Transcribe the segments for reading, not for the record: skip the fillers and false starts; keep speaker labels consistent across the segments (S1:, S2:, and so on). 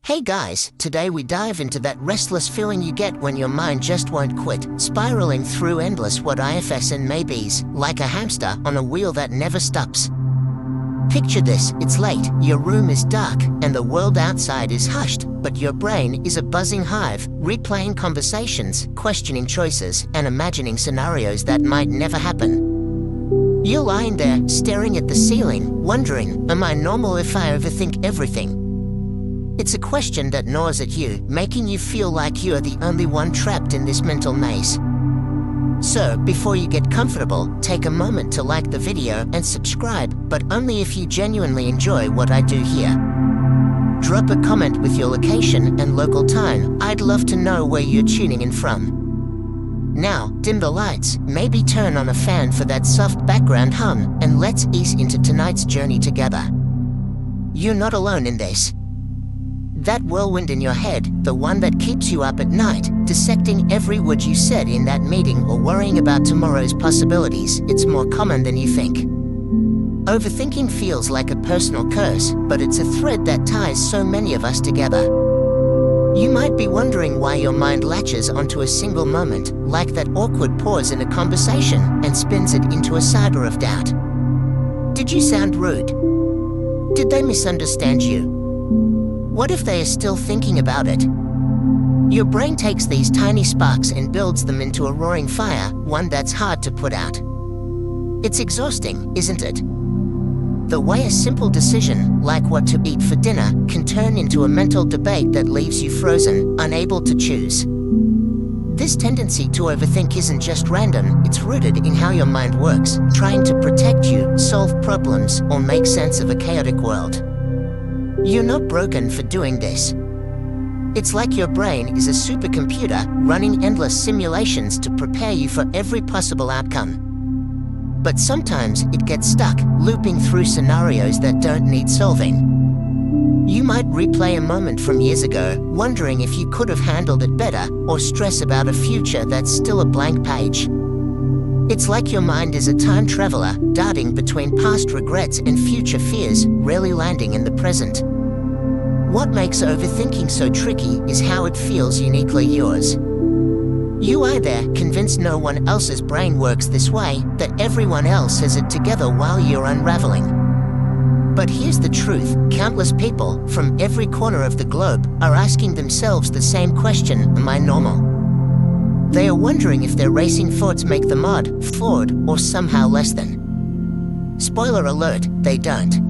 S1: Hey guys, today we dive into that restless feeling you get when your mind just won't quit, spiraling through endless what ifs and maybes, like a hamster on a wheel that never stops. Picture this, it's late, your room is dark, and the world outside is hushed, but your brain is a buzzing hive, replaying conversations, questioning choices, and imagining scenarios that might never happen. You're lying there, staring at the ceiling, wondering, am I normal if I overthink everything? It's a question that gnaws at you, making you feel like you are the only one trapped in this mental maze. So, before you get comfortable, take a moment to like the video and subscribe, but only if you genuinely enjoy what I do here. Drop a comment with your location and local time. I'd love to know where you're tuning in from. Now, dim the lights, maybe turn on a fan for that soft background hum, and let's ease into tonight's journey together. You're not alone in this. That whirlwind in your head, the one that keeps you up at night, dissecting every word you said in that meeting or worrying about tomorrow's possibilities, it's more common than you think. Overthinking feels like a personal curse, but it's a thread that ties so many of us together. You might be wondering why your mind latches onto a single moment, like that awkward pause in a conversation, and spins it into a saga of doubt. Did you sound rude? Did they misunderstand you? What if they are still thinking about it? Your brain takes these tiny sparks and builds them into a roaring fire, one that's hard to put out. It's exhausting, isn't it? The way a simple decision, like what to eat for dinner, can turn into a mental debate that leaves you frozen, unable to choose. This tendency to overthink isn't just random, it's rooted in how your mind works, trying to protect you, solve problems, or make sense of a chaotic world. You're not broken for doing this. It's like your brain is a supercomputer running endless simulations to prepare you for every possible outcome. But sometimes it gets stuck, looping through scenarios that don't need solving. You might replay a moment from years ago, wondering if you could have handled it better, or stress about a future that's still a blank page. It's like your mind is a time traveler, darting between past regrets and future fears, rarely landing in the present. What makes overthinking so tricky is how it feels uniquely yours. You are there, convinced no one else's brain works this way, that everyone else has it together while you're unraveling. But here's the truth, countless people, from every corner of the globe, are asking themselves the same question, am I normal? They are wondering if their racing thoughts make them odd, flawed, or somehow less than. Spoiler alert, they don't.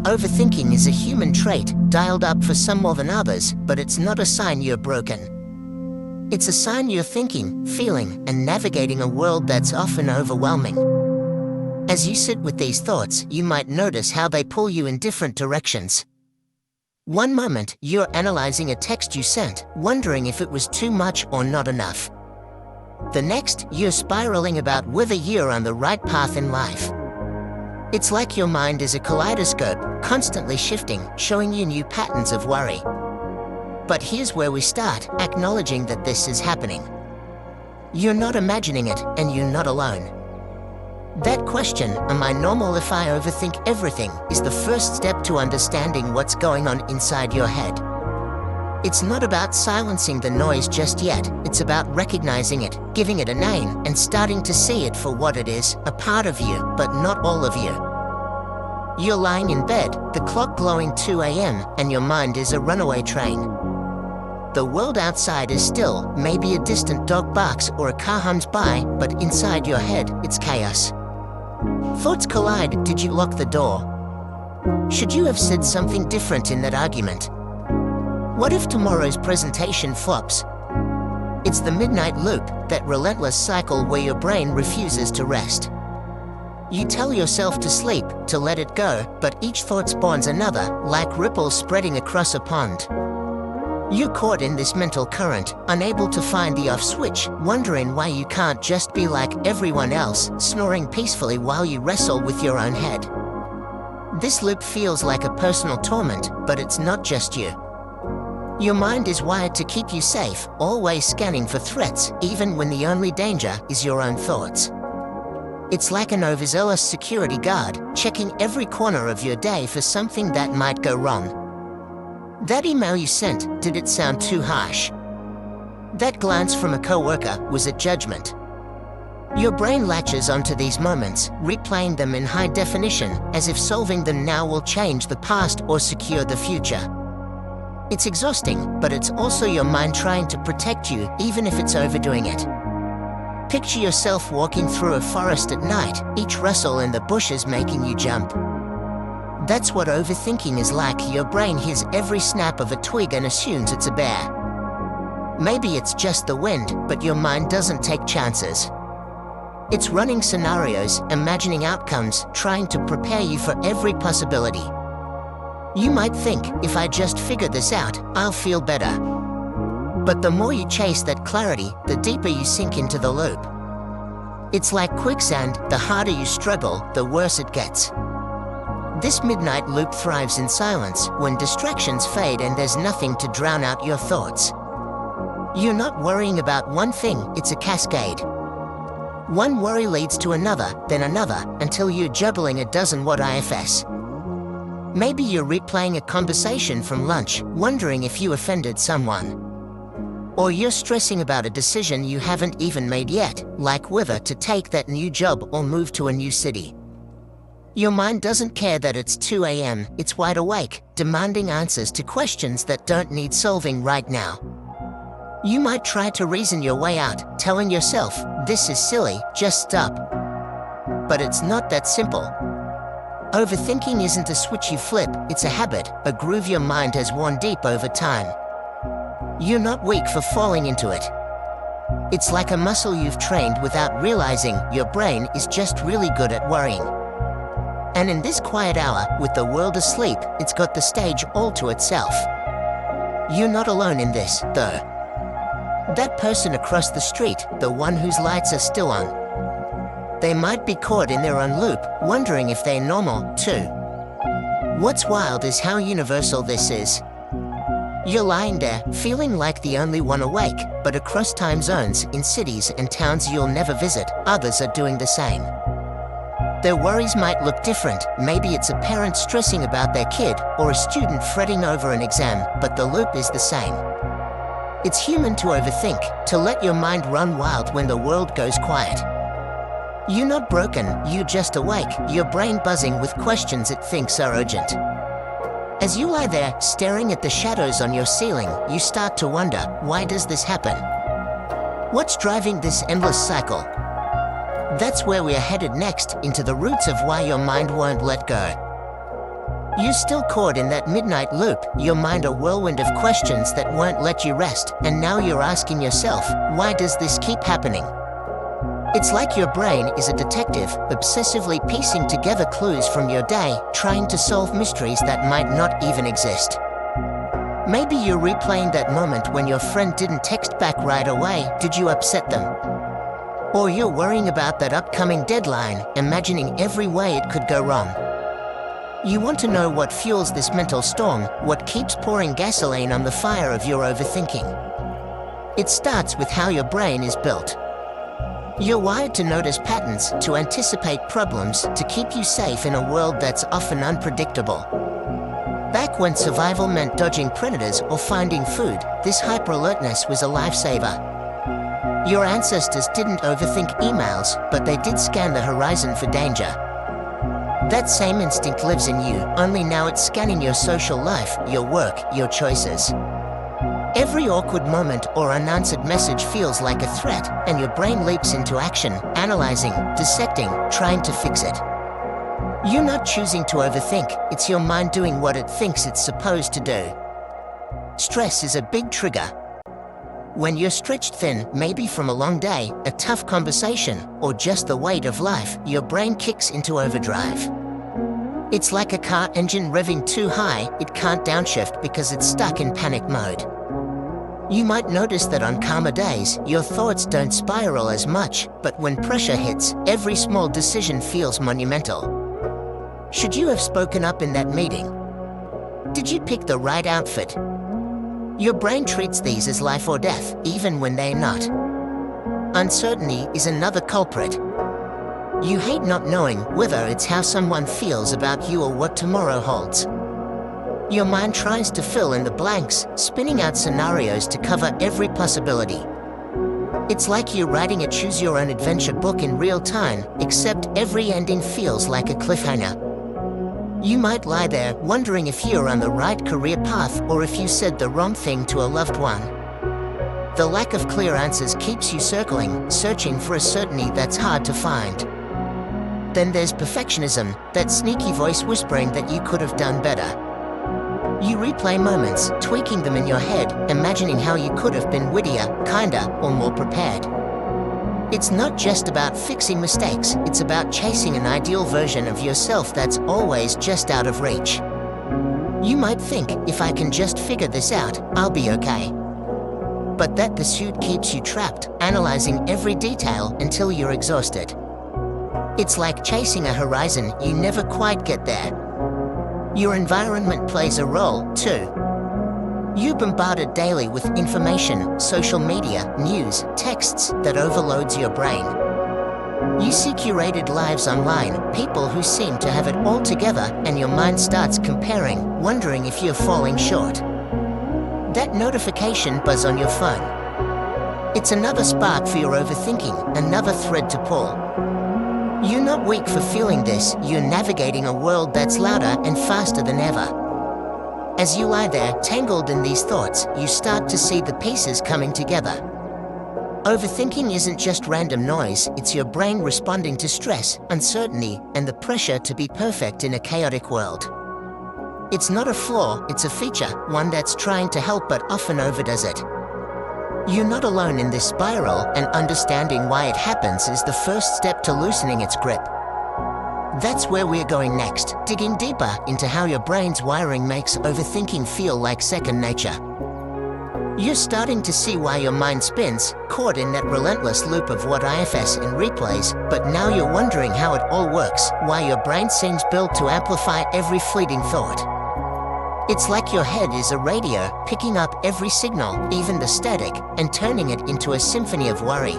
S1: Overthinking is a human trait, dialed up for some more than others, but it's not a sign you're broken. It's a sign you're thinking, feeling, and navigating a world that's often overwhelming. As you sit with these thoughts, you might notice how they pull you in different directions. One moment, you're analyzing a text you sent, wondering if it was too much or not enough. The next, you're spiraling about whether you're on the right path in life. It's like your mind is a kaleidoscope, constantly shifting, showing you new patterns of worry. But here's where we start, acknowledging that this is happening. You're not imagining it, and you're not alone. That question, am I normal if I overthink everything, is the first step to understanding what's going on inside your head. It's not about silencing the noise just yet, it's about recognizing it, giving it a name, and starting to see it for what it is, a part of you, but not all of you. You're lying in bed, the clock glowing 2 a.m., and your mind is a runaway train. The world outside is still, maybe a distant dog barks or a car hums by, but inside your head, it's chaos. Thoughts collide, did you lock the door? Should you have said something different in that argument? What if tomorrow's presentation flops? It's the midnight loop, that relentless cycle where your brain refuses to rest. You tell yourself to sleep, to let it go, but each thought spawns another, like ripples spreading across a pond. You're caught in this mental current, unable to find the off switch, wondering why you can't just be like everyone else, snoring peacefully while you wrestle with your own head. This loop feels like a personal torment, but it's not just you. Your mind is wired to keep you safe, always scanning for threats, even when the only danger is your own thoughts. It's like an overzealous security guard, checking every corner of your day for something that might go wrong. That email you sent, did it sound too harsh? That glance from a coworker was a judgment. Your brain latches onto these moments, replaying them in high definition, as if solving them now will change the past or secure the future. It's exhausting, but it's also your mind trying to protect you, even if it's overdoing it. Picture yourself walking through a forest at night, each rustle in the bushes making you jump. That's what overthinking is like. Your brain hears every snap of a twig and assumes it's a bear. Maybe it's just the wind, but your mind doesn't take chances. It's running scenarios, imagining outcomes, trying to prepare you for every possibility. You might think, if I just figure this out, I'll feel better. But the more you chase that clarity, the deeper you sink into the loop. It's like quicksand, the harder you struggle, the worse it gets. This midnight loop thrives in silence, when distractions fade and there's nothing to drown out your thoughts. You're not worrying about one thing, it's a cascade. One worry leads to another, then another, until you're juggling a dozen what ifs. Maybe you're replaying a conversation from lunch, wondering if you offended someone. Or you're stressing about a decision you haven't even made yet, like whether to take that new job or move to a new city. Your mind doesn't care that it's 2 a.m., it's wide awake, demanding answers to questions that don't need solving right now. You might try to reason your way out, telling yourself, this is silly, just stop. But it's not that simple. Overthinking isn't a switch you flip, it's a habit, a groove your mind has worn deep over time. You're not weak for falling into it. It's like a muscle you've trained without realizing. Your brain is just really good at worrying. And in this quiet hour, with the world asleep, it's got the stage all to itself. You're not alone in this, though. That person across the street, the one whose lights are still on, they might be caught in their own loop, wondering if they're normal, too. What's wild is how universal this is. You're lying there, feeling like the only one awake, but across time zones, in cities and towns you'll never visit, others are doing the same. Their worries might look different. Maybe it's a parent stressing about their kid, or a student fretting over an exam, but the loop is the same. It's human to overthink, to let your mind run wild when the world goes quiet. You're not broken, you're just awake, your brain buzzing with questions it thinks are urgent. As you lie there, staring at the shadows on your ceiling, you start to wonder, why does this happen? What's driving this endless cycle? That's where we're headed next, into the roots of why your mind won't let go. You're still caught in that midnight loop, your mind a whirlwind of questions that won't let you rest, and now you're asking yourself, why does this keep happening? It's like your brain is a detective, obsessively piecing together clues from your day, trying to solve mysteries that might not even exist. Maybe you're replaying that moment when your friend didn't text back right away. Did you upset them? Or you're worrying about that upcoming deadline, imagining every way it could go wrong. You want to know what fuels this mental storm, what keeps pouring gasoline on the fire of your overthinking. It starts with how your brain is built. You're wired to notice patterns, to anticipate problems, to keep you safe in a world that's often unpredictable. Back when survival meant dodging predators or finding food, this hyper-alertness was a lifesaver. Your ancestors didn't overthink emails, but they did scan the horizon for danger. That same instinct lives in you, only now it's scanning your social life, your work, your choices. Every awkward moment or unanswered message feels like a threat, and your brain leaps into action, analyzing, dissecting, trying to fix it. You're not choosing to overthink, it's your mind doing what it thinks it's supposed to do. Stress is a big trigger. When you're stretched thin, maybe from a long day, a tough conversation, or just the weight of life, your brain kicks into overdrive. It's like a car engine revving too high, it can't downshift because it's stuck in panic mode. You might notice that on calmer days, your thoughts don't spiral as much, but when pressure hits, every small decision feels monumental. Should you have spoken up in that meeting? Did you pick the right outfit? Your brain treats these as life or death, even when they're not. Uncertainty is another culprit. You hate not knowing, whether it's how someone feels about you or what tomorrow holds. Your mind tries to fill in the blanks, spinning out scenarios to cover every possibility. It's like you're writing a choose-your-own-adventure book in real time, except every ending feels like a cliffhanger. You might lie there wondering if you're on the right career path or if you said the wrong thing to a loved one. The lack of clear answers keeps you circling, searching for a certainty that's hard to find. Then there's perfectionism, that sneaky voice whispering that you could have done better. You replay moments, tweaking them in your head, imagining how you could have been wittier, kinder, or more prepared. It's not just about fixing mistakes, it's about chasing an ideal version of yourself that's always just out of reach. You might think, if I can just figure this out, I'll be okay. But that pursuit keeps you trapped, analyzing every detail until you're exhausted. It's like chasing a horizon, you never quite get there. Your environment plays a role, too. You're bombarded daily with information, social media, news, texts that overloads your brain. You see curated lives online, people who seem to have it all together, and your mind starts comparing, wondering if you're falling short. That notification buzz on your phone. It's another spark for your overthinking, another thread to pull. You're not weak for feeling this, you're navigating a world that's louder and faster than ever. As you lie there, tangled in these thoughts, you start to see the pieces coming together. Overthinking isn't just random noise, it's your brain responding to stress, uncertainty, and the pressure to be perfect in a chaotic world. It's not a flaw, it's a feature, one that's trying to help but often overdoes it. You're not alone in this spiral, and understanding why it happens is the first step to loosening its grip. That's where we're going next, digging deeper into how your brain's wiring makes overthinking feel like second nature. You're starting to see why your mind spins, caught in that relentless loop of what IFS and replays, but now you're wondering how it all works, why your brain seems built to amplify every fleeting thought. It's like your head is a radio, picking up every signal, even the static, and turning it into a symphony of worry.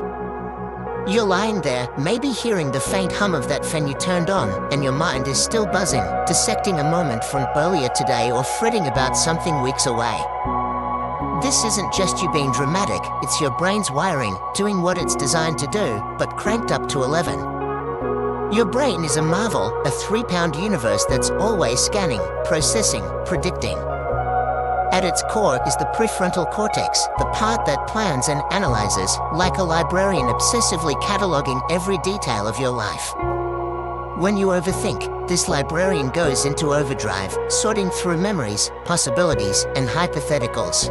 S1: You're lying there, maybe hearing the faint hum of that fan you turned on, and your mind is still buzzing, dissecting a moment from earlier today or fretting about something weeks away. This isn't just you being dramatic, it's your brain's wiring, doing what it's designed to do, but cranked up to 11. Your brain is a marvel, a 3-pound universe that's always scanning, processing, predicting. At its core is the prefrontal cortex, the part that plans and analyzes, like a librarian obsessively cataloging every detail of your life. When you overthink, this librarian goes into overdrive, sorting through memories, possibilities, and hypotheticals.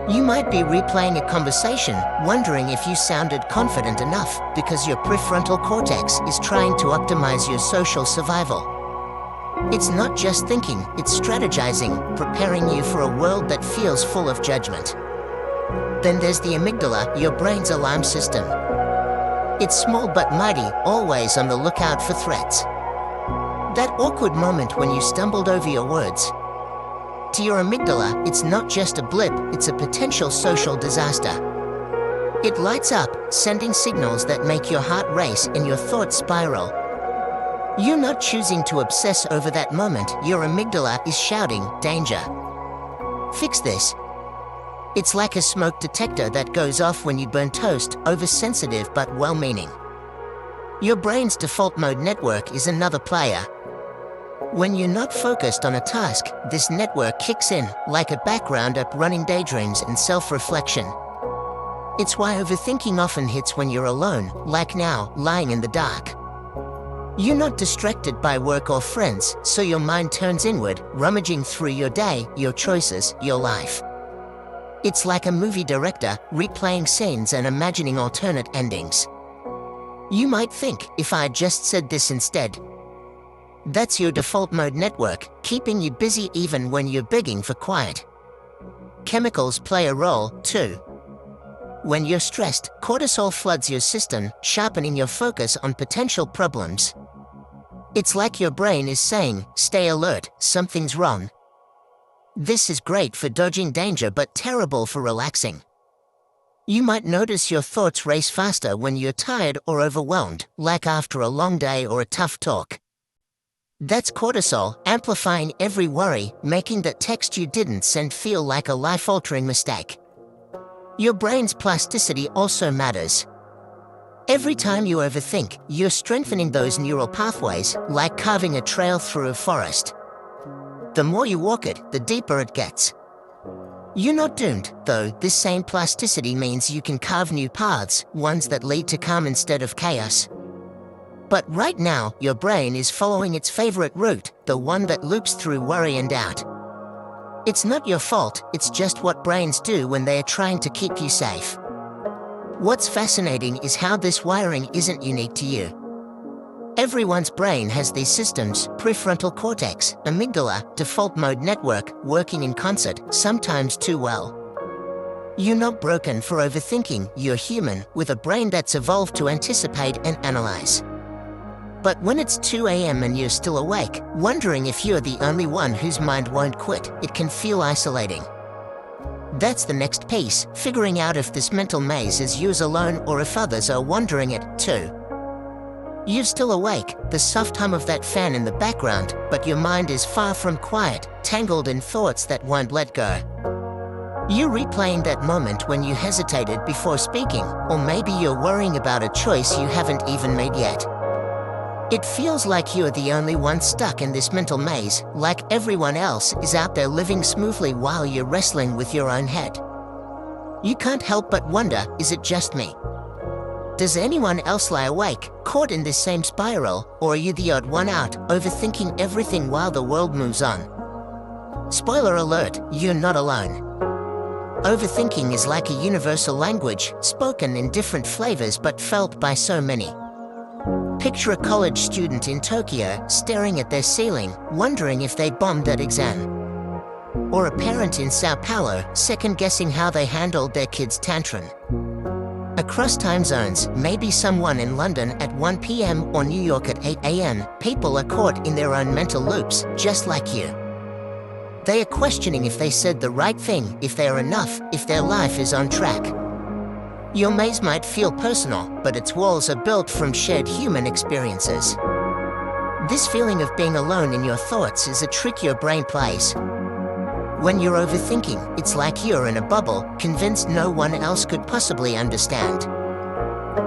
S1: You might be replaying a conversation, wondering if you sounded confident enough, because your prefrontal cortex is trying to optimize your social survival. It's not just thinking, it's strategizing, preparing you for a world that feels full of judgment. Then there's the amygdala, your brain's alarm system. It's small but mighty, always on the lookout for threats. That awkward moment when you stumbled over your words. To your amygdala, it's not just a blip, it's a potential social disaster. It lights up, sending signals that make your heart race and your thoughts spiral. You're not choosing to obsess over that moment, your amygdala is shouting, danger. Fix this. It's like a smoke detector that goes off when you burn toast, oversensitive but well-meaning. Your brain's default mode network is another player. When you're not focused on a task, this network kicks in, like a background up running daydreams and self-reflection. It's why overthinking often hits when you're alone, like now, lying in the dark. You're not distracted by work or friends, so your mind turns inward, rummaging through your day, your choices, your life. It's like a movie director, replaying scenes and imagining alternate endings. You might think, if I just said this instead. That's your default mode network, keeping you busy even when you're begging for quiet. Chemicals play a role, too. When you're stressed, cortisol floods your system, sharpening your focus on potential problems. It's like your brain is saying, stay alert, something's wrong. This is great for dodging danger but terrible for relaxing. You might notice your thoughts race faster when you're tired or overwhelmed, like after a long day or a tough talk. That's cortisol amplifying every worry, making that text you didn't send feel like a life-altering mistake. Your brain's plasticity also matters. Every time you overthink, you're strengthening those neural pathways, like carving a trail through a forest. The more you walk it, the deeper it gets. You're not doomed, though. This same plasticity means you can carve new paths, ones that lead to calm instead of chaos. But right now, your brain is following its favorite route, the one that loops through worry and doubt. It's not your fault, it's just what brains do when they are trying to keep you safe. What's fascinating is how this wiring isn't unique to you. Everyone's brain has these systems: prefrontal cortex, amygdala, default mode network, working in concert, sometimes too well. You're not broken for overthinking, you're human, with a brain that's evolved to anticipate and analyze. But when it's 2 a.m. and you're still awake, wondering if you're the only one whose mind won't quit, it can feel isolating. That's the next piece, figuring out if this mental maze is yours alone or if others are wandering it, too. You're still awake, the soft hum of that fan in the background, but your mind is far from quiet, tangled in thoughts that won't let go. You're replaying that moment when you hesitated before speaking, or maybe you're worrying about a choice you haven't even made yet. It feels like you're the only one stuck in this mental maze, like everyone else is out there living smoothly while you're wrestling with your own head. You can't help but wonder, is it just me? Does anyone else lie awake, caught in this same spiral, or are you the odd one out, overthinking everything while the world moves on? Spoiler alert, you're not alone. Overthinking is like a universal language, spoken in different flavors but felt by so many. Picture a college student in Tokyo staring at their ceiling, wondering if they bombed that exam. Or a parent in Sao Paulo second-guessing how they handled their kid's tantrum. Across time zones, maybe someone in London at 1 p.m. or New York at 8 a.m., people are caught in their own mental loops, just like you. They are questioning if they said the right thing, if they are enough, if their life is on track. Your maze might feel personal, but its walls are built from shared human experiences. This feeling of being alone in your thoughts is a trick your brain plays. When you're overthinking, it's like you're in a bubble, convinced no one else could possibly understand.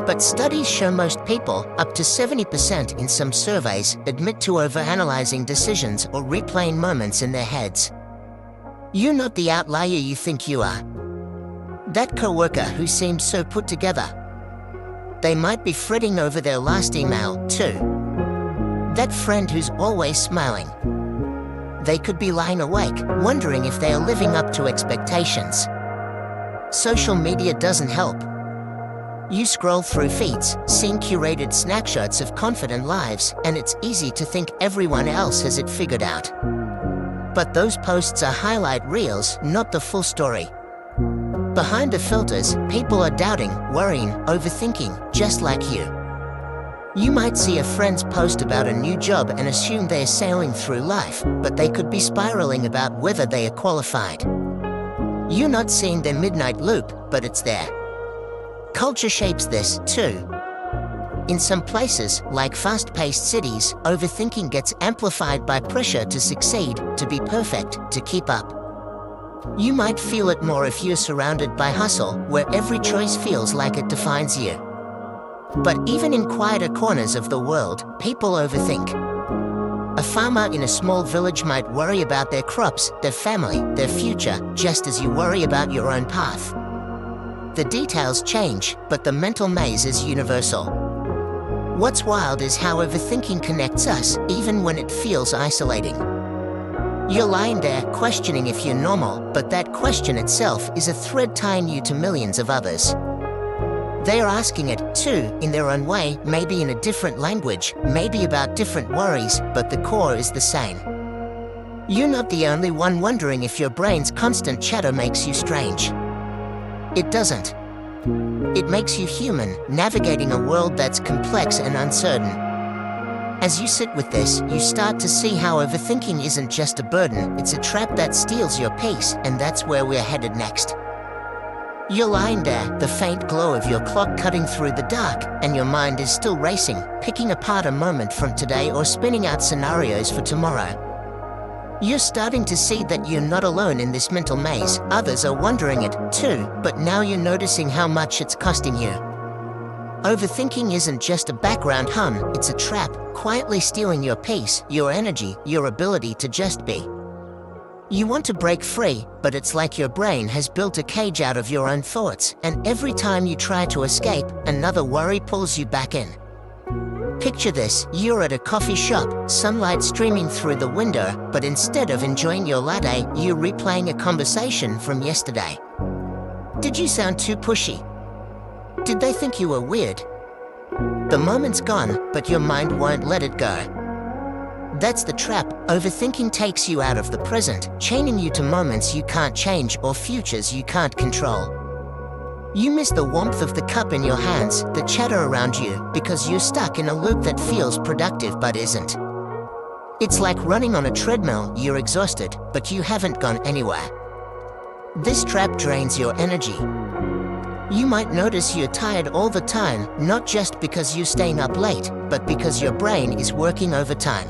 S1: But studies show most people, up to 70% in some surveys, admit to overanalyzing decisions or replaying moments in their heads. You're not the outlier you think you are. That coworker who seems so put together. They might be fretting over their last email, too. That friend who's always smiling. They could be lying awake, wondering if they are living up to expectations. Social media doesn't help. You scroll through feeds, seeing curated snapshots of confident lives, and it's easy to think everyone else has it figured out. But those posts are highlight reels, not the full story. Behind the filters, people are doubting, worrying, overthinking, just like you. You might see a friend's post about a new job and assume they're sailing through life, but they could be spiraling about whether they are qualified. You're not seeing their midnight loop, but it's there. Culture shapes this, too. In some places, like fast-paced cities, overthinking gets amplified by pressure to succeed, to be perfect, to keep up. You might feel it more if you're surrounded by hustle, where every choice feels like it defines you. But even in quieter corners of the world, people overthink. A farmer in a small village might worry about their crops, their family, their future, just as you worry about your own path. The details change, but the mental maze is universal. What's wild is how overthinking connects us, even when it feels isolating. You're lying there, questioning if you're normal, but that question itself is a thread tying you to millions of others. They are asking it, too, in their own way, maybe in a different language, maybe about different worries, but the core is the same. You're not the only one wondering if your brain's constant chatter makes you strange. It doesn't. It makes you human, navigating a world that's complex and uncertain. As you sit with this, you start to see how overthinking isn't just a burden, it's a trap that steals your peace, and that's where we're headed next. You're lying there, the faint glow of your clock cutting through the dark, and your mind is still racing, picking apart a moment from today or spinning out scenarios for tomorrow. You're starting to see that you're not alone in this mental maze. Others are wondering it too, but now you're noticing how much it's costing you. Overthinking isn't just a background hum, it's a trap, quietly stealing your peace, your energy, your ability to just be. You want to break free, but it's like your brain has built a cage out of your own thoughts, and every time you try to escape, another worry pulls you back in. Picture this, you're at a coffee shop, sunlight streaming through the window, but instead of enjoying your latte, you're replaying a conversation from yesterday. Did you sound too pushy? Did they think you were weird? The moment's gone, but your mind won't let it go. That's the trap. Overthinking takes you out of the present, chaining you to moments you can't change or futures you can't control. You miss the warmth of the cup in your hands, the chatter around you, because you're stuck in a loop that feels productive but isn't. It's like running on a treadmill, you're exhausted, but you haven't gone anywhere. This trap drains your energy. You might notice you're tired all the time, not just because you're staying up late, but because your brain is working overtime.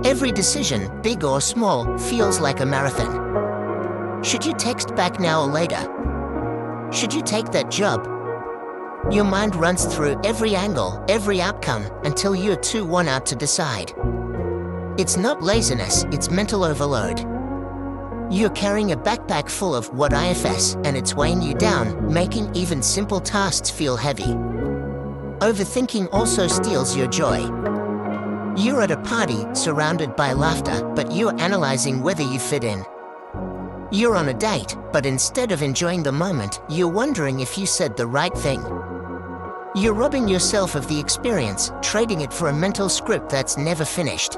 S1: Every decision, big or small, feels like a marathon. Should you text back now or later? Should you take that job? Your mind runs through every angle, every outcome, until you're too worn out to decide. It's not laziness, it's mental overload. You're carrying a backpack full of what ifs, and it's weighing you down, making even simple tasks feel heavy. Overthinking also steals your joy. You're at a party, surrounded by laughter, but you're analyzing whether you fit in. You're on a date, but instead of enjoying the moment, you're wondering if you said the right thing. You're robbing yourself of the experience, trading it for a mental script that's never finished.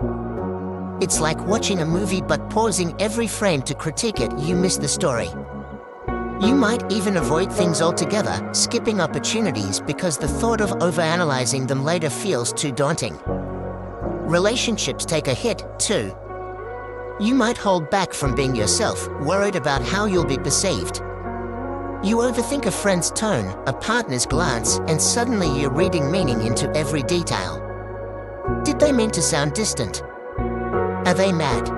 S1: It's like watching a movie but pausing every frame to critique it. You miss the story. You might even avoid things altogether, skipping opportunities because the thought of overanalyzing them later feels too daunting. Relationships take a hit, too. You might hold back from being yourself, worried about how you'll be perceived. You overthink a friend's tone, a partner's glance, and suddenly you're reading meaning into every detail. Did they mean to sound distant? Are they mad?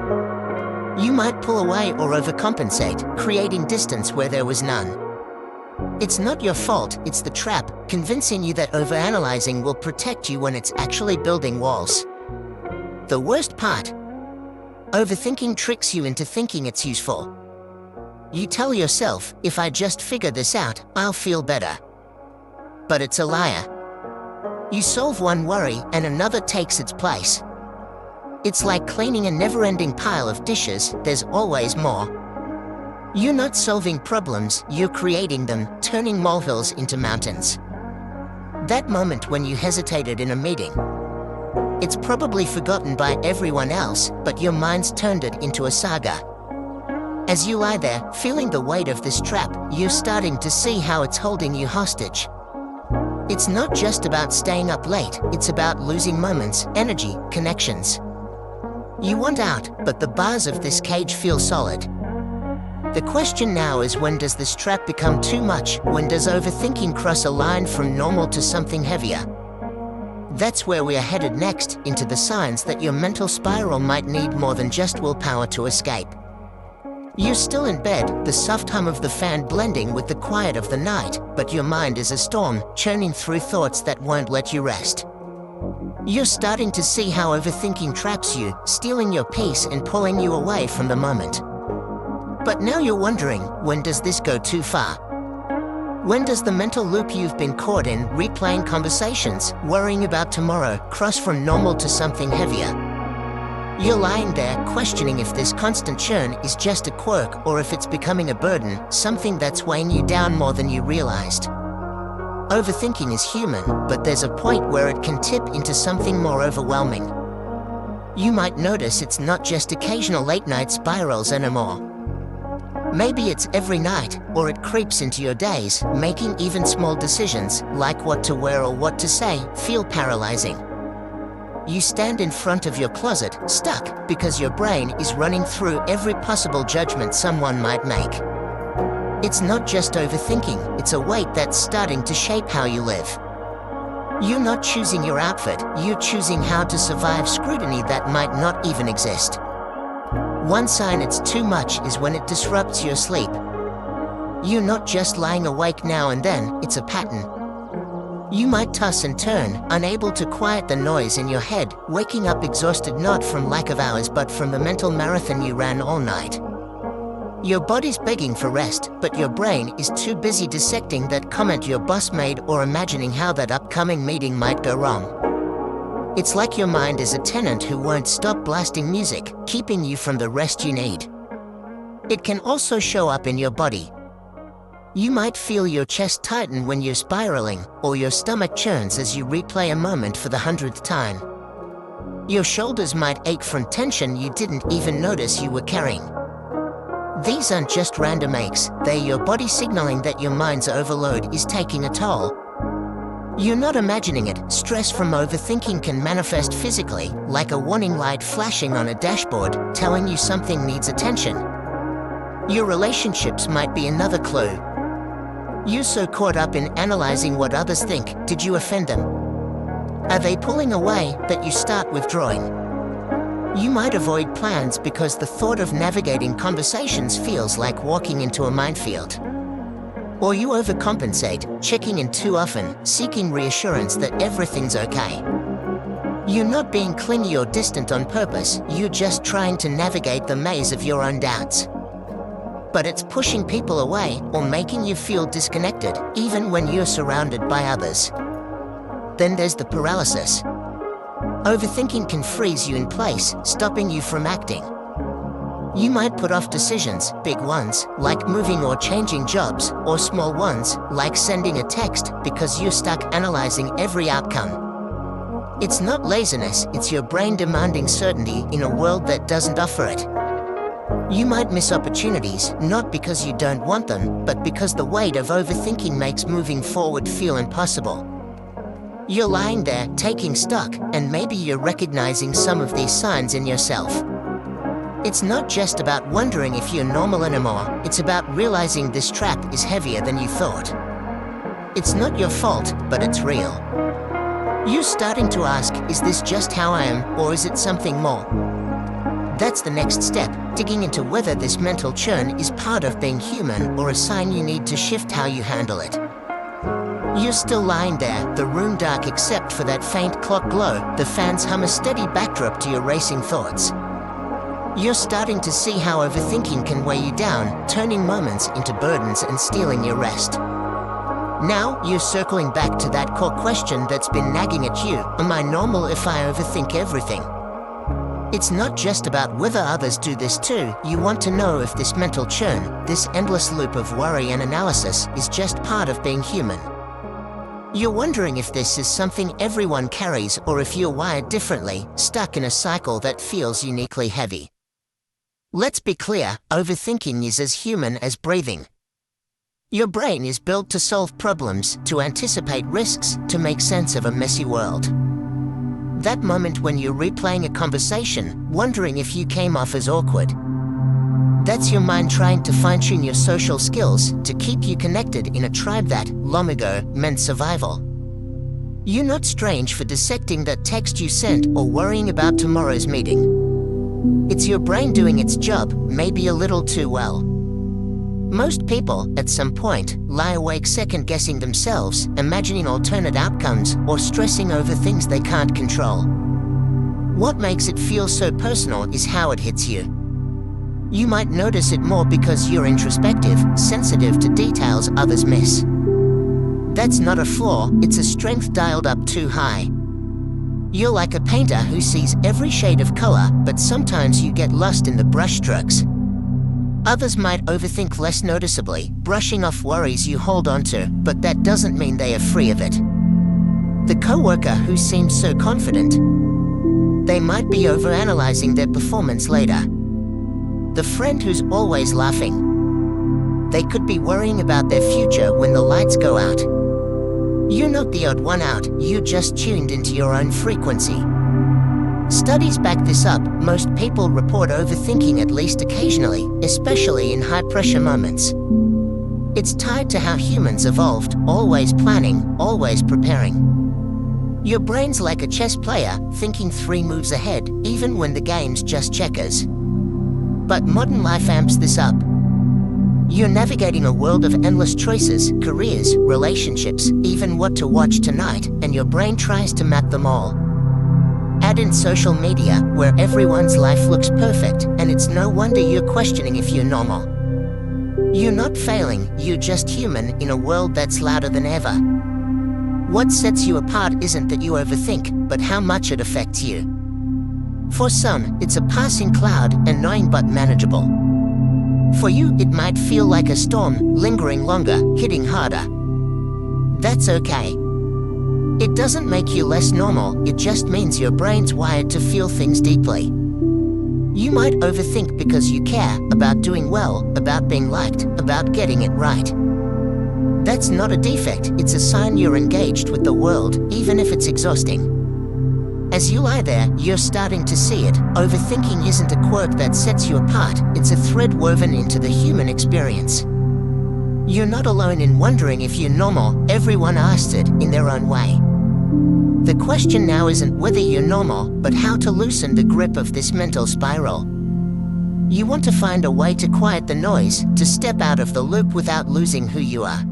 S1: You might pull away or overcompensate, creating distance where there was none. It's not your fault, it's the trap, convincing you that overanalyzing will protect you when it's actually building walls. The worst part? Overthinking tricks you into thinking it's useful. You tell yourself, if I just figure this out, I'll feel better. But it's a liar. You solve one worry and another takes its place. It's like cleaning a never-ending pile of dishes, there's always more. You're not solving problems, you're creating them, turning molehills into mountains. That moment when you hesitated in a meeting, it's probably forgotten by everyone else, but your mind's turned it into a saga. As you lie there, feeling the weight of this trap, you're starting to see how it's holding you hostage. It's not just about staying up late, it's about losing moments, energy, connections. You want out, but the bars of this cage feel solid. The question now is, when does this trap become too much? When does overthinking cross a line from normal to something heavier? That's where we are headed next, into the signs that your mental spiral might need more than just willpower to escape. You're still in bed, the soft hum of the fan blending with the quiet of the night, but your mind is a storm, churning through thoughts that won't let you rest. You're starting to see how overthinking traps you, stealing your peace and pulling you away from the moment. But now you're wondering, when does this go too far? When does the mental loop you've been caught in, replaying conversations, worrying about tomorrow, cross from normal to something heavier? You're lying there, questioning if this constant churn is just a quirk or if it's becoming a burden, something that's weighing you down more than you realized. Overthinking is human, but there's a point where it can tip into something more overwhelming. You might notice it's not just occasional late-night spirals anymore. Maybe it's every night, or it creeps into your days, making even small decisions, like what to wear or what to say, feel paralyzing. You stand in front of your closet, stuck, because your brain is running through every possible judgment someone might make. It's not just overthinking, it's a weight that's starting to shape how you live. You're not choosing your outfit, you're choosing how to survive scrutiny that might not even exist. One sign it's too much is when it disrupts your sleep. You're not just lying awake now and then, it's a pattern. You might toss and turn, unable to quiet the noise in your head, waking up exhausted not from lack of hours but from the mental marathon you ran all night. Your body's begging for rest, but your brain is too busy dissecting that comment your boss made or imagining how that upcoming meeting might go wrong. It's like your mind is a tenant who won't stop blasting music, keeping you from the rest you need. It can also show up in your body. You might feel your chest tighten when you're spiraling, or your stomach churns as you replay a moment for the 100th time. Your shoulders might ache from tension you didn't even notice you were carrying. These aren't just random aches, they're your body signaling that your mind's overload is taking a toll. You're not imagining it, stress from overthinking can manifest physically, like a warning light flashing on a dashboard, telling you something needs attention. Your relationships might be another clue. You're so caught up in analyzing what others think, did you offend them? Are they pulling away, that you start withdrawing? You might avoid plans because the thought of navigating conversations feels like walking into a minefield. Or you overcompensate, checking in too often, seeking reassurance that everything's okay. You're not being clingy or distant on purpose, you're just trying to navigate the maze of your own doubts. But it's pushing people away or making you feel disconnected, even when you're surrounded by others. Then there's the paralysis. Overthinking can freeze you in place, stopping you from acting. You might put off decisions, big ones, like moving or changing jobs, or small ones, like sending a text, because you're stuck analyzing every outcome. It's not laziness, it's your brain demanding certainty in a world that doesn't offer it. You might miss opportunities, not because you don't want them, but because the weight of overthinking makes moving forward feel impossible. You're lying there, taking stock, and maybe you're recognizing some of these signs in yourself. It's not just about wondering if you're normal anymore, it's about realizing this trap is heavier than you thought. It's not your fault, but it's real. You're starting to ask, is this just how I am, or is it something more? That's the next step, digging into whether this mental churn is part of being human or a sign you need to shift how you handle it. You're still lying there, the room dark except for that faint clock glow, the fans hum a steady backdrop to your racing thoughts. You're starting to see how overthinking can weigh you down, turning moments into burdens and stealing your rest. Now, you're circling back to that core question that's been nagging at you, am I normal if I overthink everything? It's not just about whether others do this too, you want to know if this mental churn, this endless loop of worry and analysis, is just part of being human. You're wondering if this is something everyone carries or if you're wired differently, stuck in a cycle that feels uniquely heavy. Let's be clear, overthinking is as human as breathing. Your brain is built to solve problems, to anticipate risks, to make sense of a messy world. That moment when you're replaying a conversation, wondering if you came off as awkward. That's your mind trying to fine-tune your social skills to keep you connected in a tribe that, long ago, meant survival. You're not strange for dissecting that text you sent or worrying about tomorrow's meeting. It's your brain doing its job, maybe a little too well. Most people, at some point, lie awake second-guessing themselves, imagining alternate outcomes, or stressing over things they can't control. What makes it feel so personal is how it hits you. You might notice it more because you're introspective, sensitive to details others miss. That's not a flaw, it's a strength dialed up too high. You're like a painter who sees every shade of color, but sometimes you get lost in the brushstrokes. Others might overthink less noticeably, brushing off worries you hold onto, but that doesn't mean they are free of it. The coworker who seems so confident, they might be overanalyzing their performance later. The friend who's always laughing, they could be worrying about their future when the lights go out. You're not the odd one out, you just tuned into your own frequency. Studies back this up, most people report overthinking at least occasionally, especially in high-pressure moments. It's tied to how humans evolved, always planning, always preparing. Your brain's like a chess player, thinking 3 moves ahead, even when the game's just checkers. But modern life amps this up. You're navigating a world of endless choices, careers, relationships, even what to watch tonight, and your brain tries to map them all. Add in social media, where everyone's life looks perfect, and it's no wonder you're questioning if you're normal. You're not failing, you're just human in a world that's louder than ever. What sets you apart isn't that you overthink, but how much it affects you. For some, it's a passing cloud, annoying but manageable. For you, it might feel like a storm, lingering longer, hitting harder. That's okay. It doesn't make you less normal, it just means your brain's wired to feel things deeply. You might overthink because you care about doing well, about being liked, about getting it right. That's not a defect, it's a sign you're engaged with the world, even if it's exhausting. As you lie there, you're starting to see it. Overthinking isn't a quirk that sets you apart, it's a thread woven into the human experience. You're not alone in wondering if you're normal, everyone asks it in their own way. The question now isn't whether you're normal, but how to loosen the grip of this mental spiral. You want to find a way to quiet the noise, to step out of the loop without losing who you are.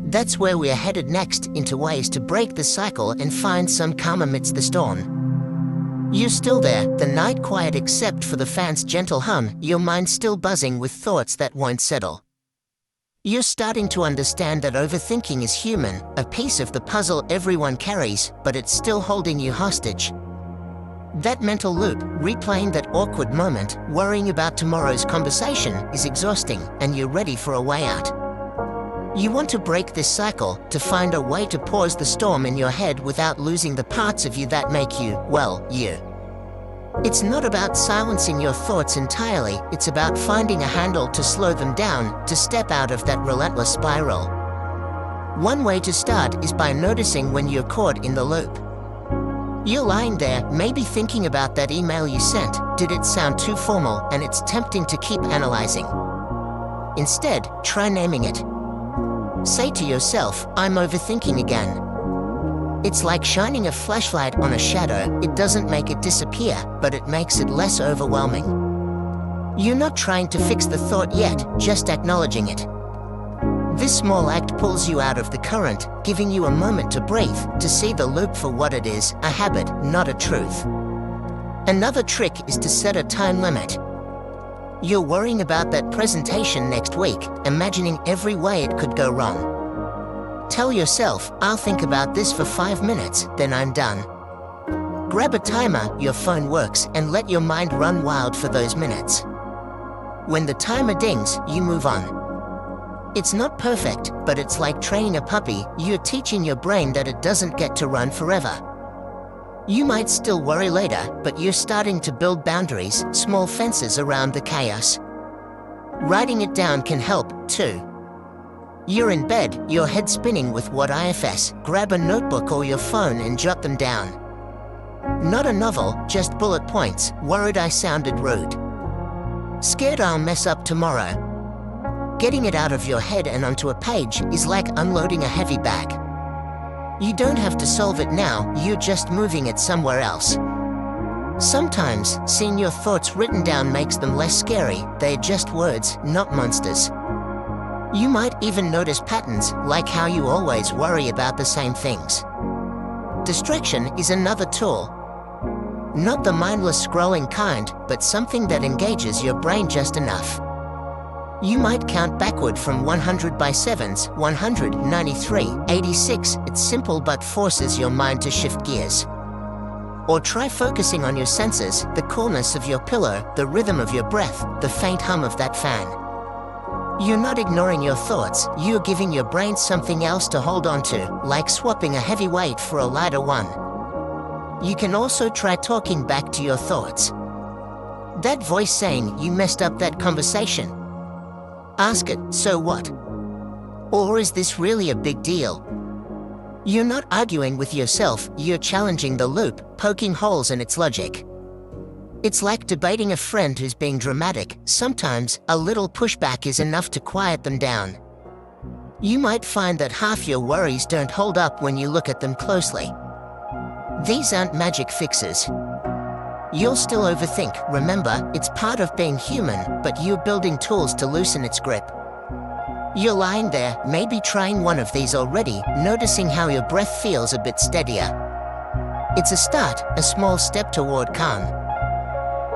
S1: That's where we're headed next, into ways to break the cycle and find some calm amidst the storm. You're still there, the night quiet except for the fan's gentle hum, your mind still buzzing with thoughts that won't settle. You're starting to understand that overthinking is human, a piece of the puzzle everyone carries, but it's still holding you hostage. That mental loop, replaying that awkward moment, worrying about tomorrow's conversation, is exhausting, and you're ready for a way out. You want to break this cycle, to find a way to pause the storm in your head without losing the parts of you that make you, well, you. It's not about silencing your thoughts entirely, it's about finding a handle to slow them down, to step out of that relentless spiral. One way to start is by noticing when you're caught in the loop. You're lying there, maybe thinking about that email you sent. Did it sound too formal? And it's tempting to keep analyzing. Instead, try naming it. Say to yourself, I'm overthinking again. It's like shining a flashlight on a shadow. It doesn't make it disappear, but it makes it less overwhelming. You're not trying to fix the thought yet, just acknowledging it. This small act pulls you out of the current, giving you a moment to breathe, to see the loop for what it is, a habit, not a truth. Another trick is to set a time limit. You're worrying about that presentation next week, imagining every way it could go wrong. Tell yourself, I'll think about this for 5 minutes, then I'm done. Grab a timer, your phone works, and let your mind run wild for those minutes. When the timer dings, you move on. It's not perfect, but it's like training a puppy. You're teaching your brain that it doesn't get to run forever. You might still worry later, but you're starting to build boundaries, small fences around the chaos. Writing it down can help, too. You're in bed, your head spinning with what ifs, grab a notebook or your phone and jot them down. Not a novel, just bullet points. Worried I sounded rude. Scared I'll mess up tomorrow. Getting it out of your head and onto a page is like unloading a heavy bag. You don't have to solve it now, you're just moving it somewhere else. Sometimes, seeing your thoughts written down makes them less scary. They're just words, not monsters. You might even notice patterns, like how you always worry about the same things. Distraction is another tool. Not the mindless scrolling kind, but something that engages your brain just enough. You might count backward from 100 by 7s, 193, 86. It's simple but forces your mind to shift gears. Or try focusing on your senses, the coolness of your pillow, the rhythm of your breath, the faint hum of that fan. You're not ignoring your thoughts, you're giving your brain something else to hold on to, like swapping a heavy weight for a lighter one. You can also try talking back to your thoughts. That voice saying, you messed up that conversation. Ask it, so what? Or is this really a big deal? You're not arguing with yourself, you're challenging the loop, poking holes in its logic. It's like debating a friend who's being dramatic. Sometimes, a little pushback is enough to quiet them down. You might find that half your worries don't hold up when you look at them closely. These aren't magic fixes. You'll still overthink, remember, it's part of being human, but you're building tools to loosen its grip. You're lying there, maybe trying one of these already, noticing how your breath feels a bit steadier. It's a start, a small step toward calm.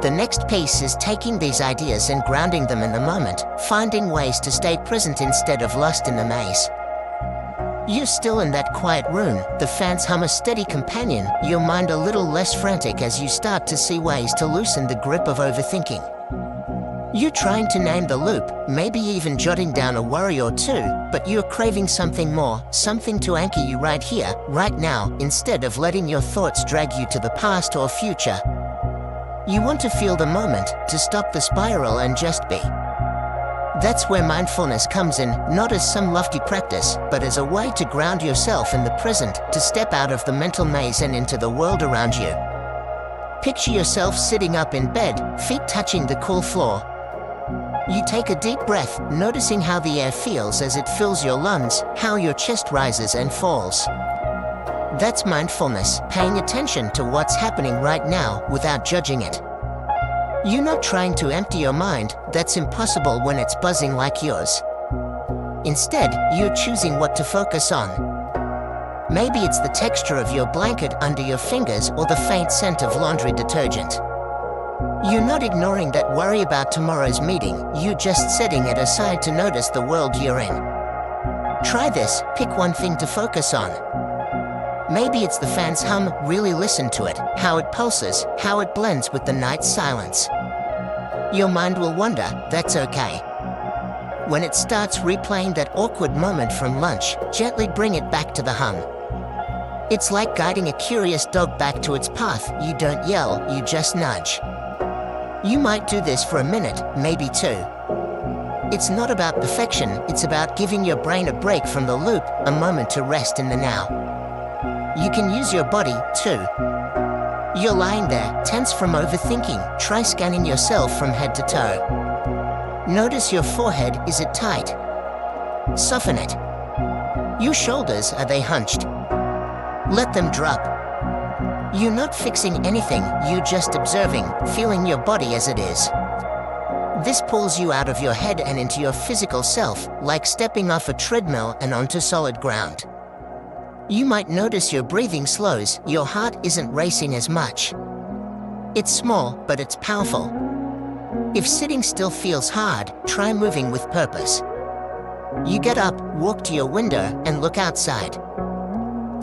S1: The next piece is taking these ideas and grounding them in the moment, finding ways to stay present instead of lost in the maze. You're still in that quiet room, the fans hum a steady companion, your mind a little less frantic as you start to see ways to loosen the grip of overthinking. You're trying to name the loop, maybe even jotting down a worry or two, but you're craving something more, something to anchor you right here, right now, instead of letting your thoughts drag you to the past or future. You want to feel the moment, to stop the spiral and just be. That's where mindfulness comes in, not as some lofty practice, but as a way to ground yourself in the present, to step out of the mental maze and into the world around you. Picture yourself sitting up in bed, feet touching the cool floor. You take a deep breath, noticing how the air feels as it fills your lungs, how your chest rises and falls. That's mindfulness, paying attention to what's happening right now without judging it. You're not trying to empty your mind, that's impossible when it's buzzing like yours. Instead, you're choosing what to focus on. Maybe it's the texture of your blanket under your fingers or the faint scent of laundry detergent. You're not ignoring that worry about tomorrow's meeting, you're just setting it aside to notice the world you're in. Try this, pick one thing to focus on. Maybe it's the fan's hum, really listen to it, how it pulses, how it blends with the night's silence. Your mind will wander, that's okay. When it starts replaying that awkward moment from lunch, gently bring it back to the hum. It's like guiding a curious dog back to its path, you don't yell, you just nudge. You might do this for a minute, maybe two. It's not about perfection, it's about giving your brain a break from the loop, a moment to rest in the now. You can use your body, too. You're lying there, tense from overthinking, try scanning yourself from head to toe. Notice your forehead, is it tight? Soften it. Your shoulders, are they hunched? Let them drop. You're not fixing anything, you're just observing, feeling your body as it is. This pulls you out of your head and into your physical self, like stepping off a treadmill and onto solid ground. You might notice your breathing slows, your heart isn't racing as much. It's small, but it's powerful. If sitting still feels hard, try moving with purpose. You get up, walk to your window, and look outside.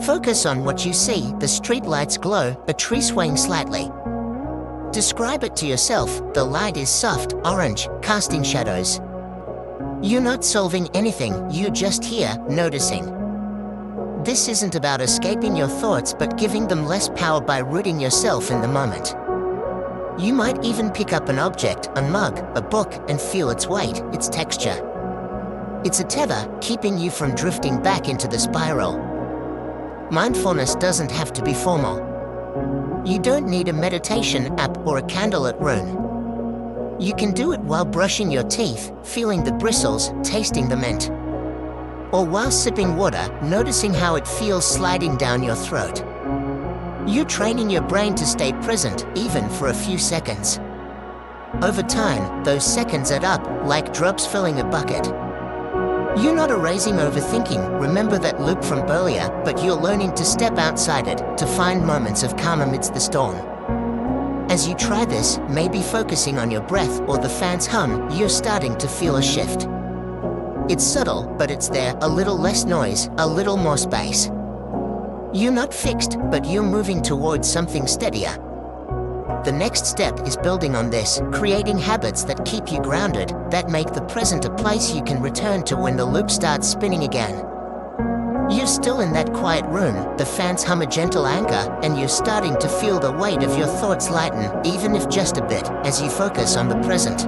S1: Focus on what you see, the street lights glow, a tree swaying slightly. Describe it to yourself, the light is soft, orange, casting shadows. You're not solving anything, you're just here, noticing. This isn't about escaping your thoughts but giving them less power by rooting yourself in the moment. You might even pick up an object, a mug, a book, and feel its weight, its texture. It's a tether, keeping you from drifting back into the spiral. Mindfulness doesn't have to be formal. You don't need a meditation app or a candlelit room. You can do it while brushing your teeth, feeling the bristles, tasting the mint. Or while sipping water, noticing how it feels sliding down your throat. You're training your brain to stay present, even for a few seconds. Over time, those seconds add up, like drops filling a bucket. You're not erasing overthinking, remember that loop from earlier, but you're learning to step outside it, to find moments of calm amidst the storm. As you try this, maybe focusing on your breath or the fan's hum, you're starting to feel a shift. It's subtle, but it's there, a little less noise, a little more space. You're not fixed, but you're moving towards something steadier. The next step is building on this, creating habits that keep you grounded, that make the present a place you can return to when the loop starts spinning again. You're still in that quiet room, the fans hum a gentle anchor, and you're starting to feel the weight of your thoughts lighten, even if just a bit, as you focus on the present.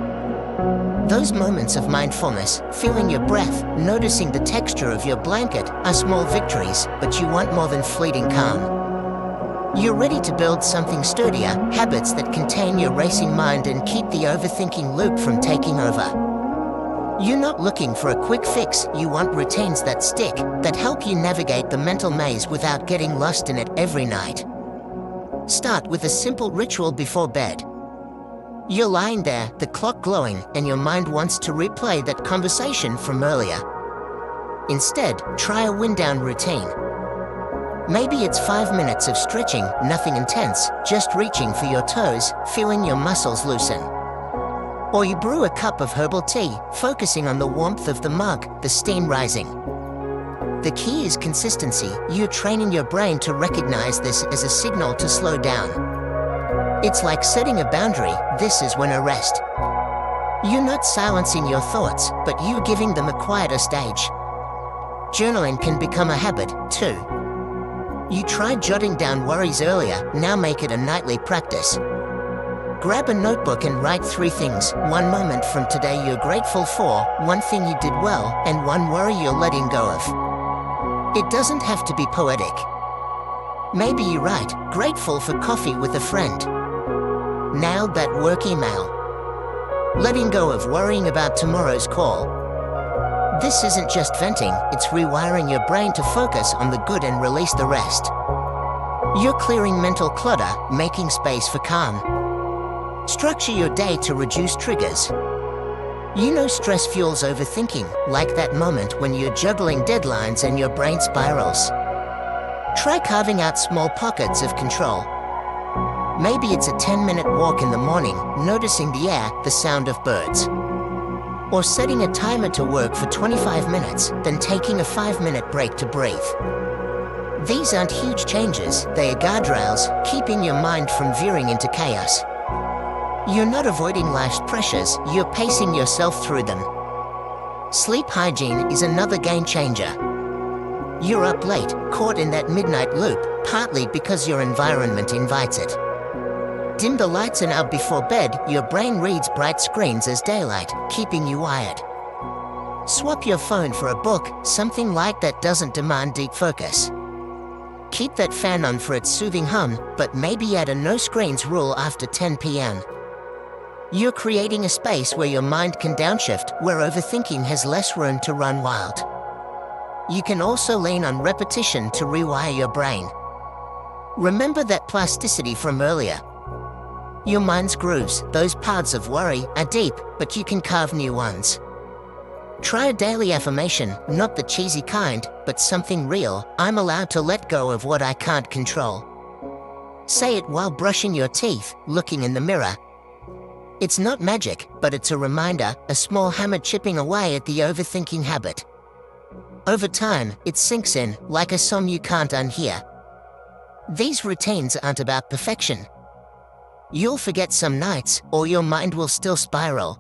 S1: Those moments of mindfulness, feeling your breath, noticing the texture of your blanket, are small victories, but you want more than fleeting calm. You're ready to build something sturdier, habits that contain your racing mind and keep the overthinking loop from taking over. You're not looking for a quick fix, you want routines that stick, that help you navigate the mental maze without getting lost in it every night. Start with a simple ritual before bed. You're lying there, the clock glowing, and your mind wants to replay that conversation from earlier. Instead, try a wind-down routine. Maybe it's 5 minutes of stretching, nothing intense, just reaching for your toes, feeling your muscles loosen. Or you brew a cup of herbal tea, focusing on the warmth of the mug, the steam rising. The key is consistency. You're training your brain to recognize this as a signal to slow down. It's like setting a boundary. This is when a rest. You're not silencing your thoughts, but you're giving them a quieter stage. Journaling can become a habit, too. You tried jotting down worries earlier, now make it a nightly practice. Grab a notebook and write 3 things, 1 moment from today you're grateful for, 1 thing you did well, and 1 worry you're letting go of. It doesn't have to be poetic. Maybe you write, grateful for coffee with a friend. Now that work email. Letting go of worrying about tomorrow's call. This isn't just venting, it's rewiring your brain to focus on the good and release the rest. You're clearing mental clutter, making space for calm. Structure your day to reduce triggers. You know stress fuels overthinking, like that moment when you're juggling deadlines and your brain spirals. Try carving out small pockets of control. Maybe it's a 10-minute walk in the morning, noticing the air, the sound of birds. Or setting a timer to work for 25 minutes, then taking a 5-minute break to breathe. These aren't huge changes, they are guardrails, keeping your mind from veering into chaos. You're not avoiding life's pressures, you're pacing yourself through them. Sleep hygiene is another game changer. You're up late, caught in that midnight loop, partly because your environment invites it. Dim the lights and out before bed, your brain reads bright screens as daylight, keeping you wired. Swap your phone for a book, something light that doesn't demand deep focus. Keep that fan on for its soothing hum, but maybe add a no screens rule after 10 p.m. You're creating a space where your mind can downshift, where overthinking has less room to run wild. You can also lean on repetition to rewire your brain. Remember that plasticity from earlier. Your mind's grooves, those paths of worry, are deep, but you can carve new ones. Try a daily affirmation, not the cheesy kind, but something real. I'm allowed to let go of what I can't control. Say it while brushing your teeth, looking in the mirror. It's not magic, but it's a reminder, a small hammer chipping away at the overthinking habit. Over time, it sinks in, like a song you can't unhear. These routines aren't about perfection. You'll forget some nights, or your mind will still spiral.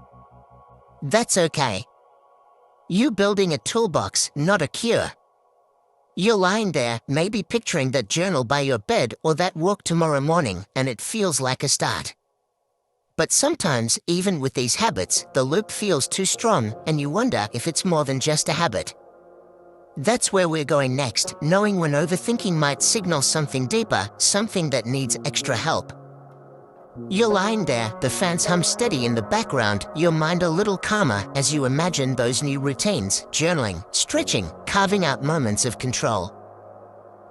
S1: That's okay. You're building a toolbox, not a cure. You're lying there, maybe picturing that journal by your bed or that walk tomorrow morning, and it feels like a start. But sometimes, even with these habits, the loop feels too strong, and you wonder if it's more than just a habit. That's where we're going next, knowing when overthinking might signal something deeper, something that needs extra help. You're lying there, the fans hum steady in the background, your mind a little calmer as you imagine those new routines, journaling, stretching, carving out moments of control.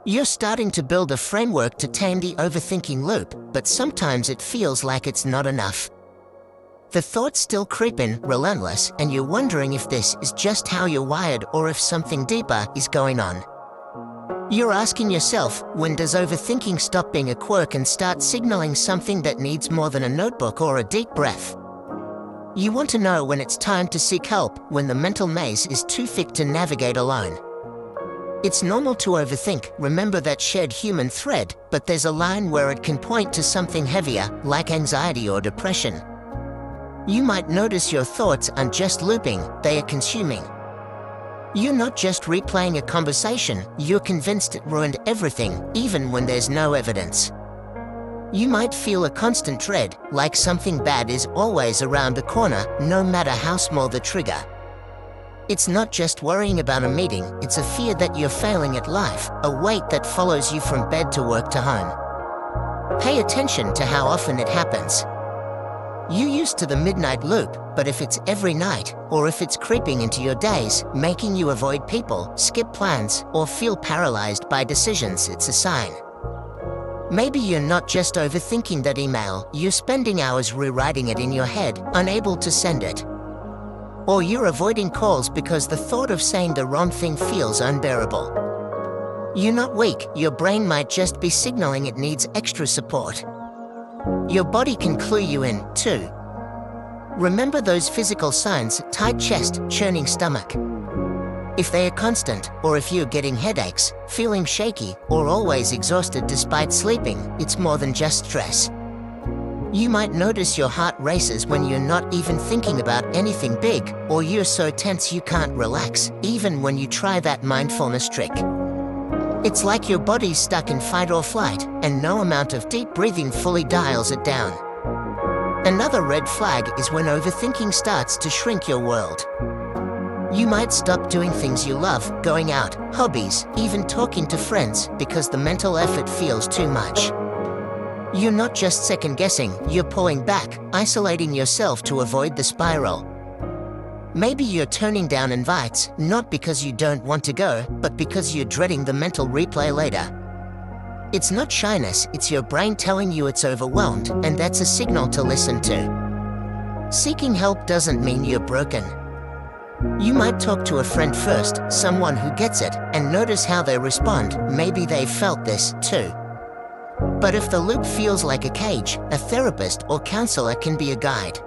S1: You're starting to build a framework to tame the overthinking loop, but sometimes it feels like it's not enough. The thoughts still creep in, relentless, and you're wondering if this is just how you're wired or if something deeper is going on. You're asking yourself, when does overthinking stop being a quirk and start signaling something that needs more than a notebook or a deep breath? You want to know when it's time to seek help, when the mental maze is too thick to navigate alone. It's normal to overthink, remember that shared human thread, but there's a line where it can point to something heavier, like anxiety or depression. You might notice your thoughts aren't just looping, they are consuming. You're not just replaying a conversation, you're convinced it ruined everything, even when there's no evidence. You might feel a constant dread, like something bad is always around the corner, no matter how small the trigger. It's not just worrying about a meeting, it's a fear that you're failing at life, a weight that follows you from bed to work to home. Pay attention to how often it happens. You used to the midnight loop, but if it's every night, or if it's creeping into your days, making you avoid people, skip plans, or feel paralyzed by decisions, it's a sign. Maybe you're not just overthinking that email, you're spending hours rewriting it in your head, unable to send it. Or you're avoiding calls because the thought of saying the wrong thing feels unbearable. You're not weak, your brain might just be signaling it needs extra support. Your body can clue you in, too. Remember those physical signs: tight chest, churning stomach. If they are constant, or if you're getting headaches, feeling shaky, or always exhausted despite sleeping, it's more than just stress. You might notice your heart races when you're not even thinking about anything big, or you're so tense you can't relax, even when you try that mindfulness trick. It's like your body's stuck in fight or flight, and no amount of deep breathing fully dials it down. Another red flag is when overthinking starts to shrink your world. You might stop doing things you love, going out, hobbies, even talking to friends, because the mental effort feels too much. You're not just second-guessing, you're pulling back, isolating yourself to avoid the spiral. Maybe you're turning down invites, not because you don't want to go, but because you're dreading the mental replay later. It's not shyness, it's your brain telling you it's overwhelmed, and that's a signal to listen to. Seeking help doesn't mean you're broken. You might talk to a friend first, someone who gets it, and notice how they respond. Maybe they've felt this, too. But if the loop feels like a cage, a therapist or counselor can be a guide.